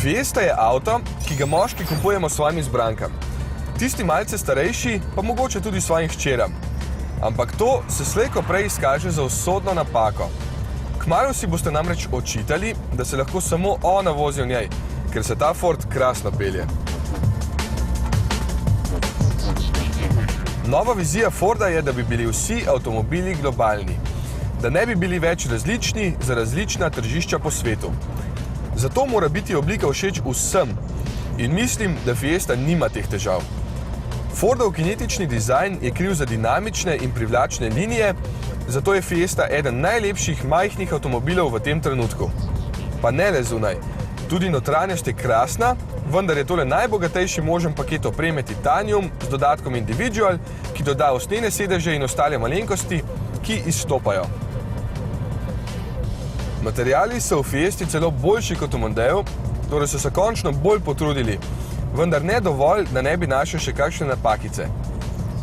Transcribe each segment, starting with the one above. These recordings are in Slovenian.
Fiesta je avto, ki ga moški kupujemo svojim izbrankam. Tisti malce starejši pa mogoče tudi svojim hčeram. Ampak to se slej ko prej izkaže za usodno napako. Kmalu si boste namreč očitali, da se lahko samo ona vozi v njej, ker se ta Ford krasno pelje. Nova vizija Forda je, da bi bili vsi avtomobili globalni. Da ne bi bili več različni za različna tržišča po svetu. Zato mora biti oblika všeč vsem. In mislim, da Fiesta nima teh težav. Fordov kinetični dizajn je kriv za dinamične in privlačne linije, zato je Fiesta eden najlepših majhnih avtomobilov v tem trenutku. Pa ne le zunaj. Tudi notranjost je krasna, vendar je tole najbogatejši možen paket opreme Titanium z dodatkom Individual, ki doda usnjene sedeže in ostale malenkosti, ki izstopajo. Materiali so v Fiesti celo boljši kot v Mondeju, torej so se končno bolj potrudili, vendar ne dovolj, da ne bi našel še kakšne napakice.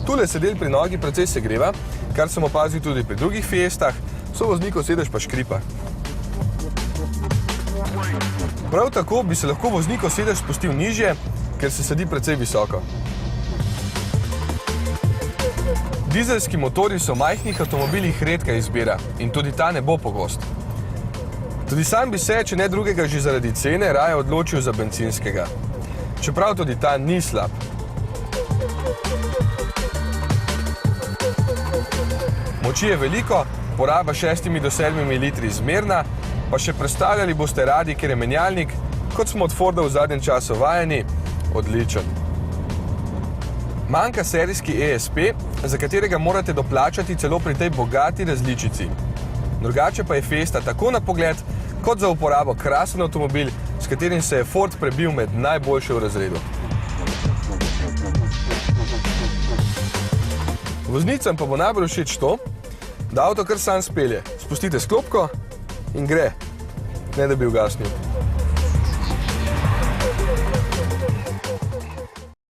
Tule se del pri nogi precej segreva, kar sem opazil tudi pri drugih Fiestah, sovoznikov sedež pa škripa. Prav tako bi se lahko voznikov sedež spustil nižje, ker se sedi precej visoko. Dizelski motorji so v majhnih avtomobilih redka izbira in tudi ta ne bo pogost. Tudi sam bi se, če ne drugega že zaradi cene, raje odločil za bencinskega. Čeprav tudi ta ni slab. Moči je veliko, poraba 6 do 7 litri zmerna, pa še predstavljali boste radi, ker je menjalnik, kot smo od Forda v zadnjem času vajeni, odličen. Manjka serijski ESP, za katerega morate doplačati celo pri tej bogati različici. Drugače pa je Fiesta tako na pogled, kot za uporabo krasen avtomobil, s katerim se je Ford prebil med najboljše v razredu. Voznicam pa bo najbolj všeč to, da avto kar sam spelje. Spustite sklopko in gre, ne da bi ugasnil.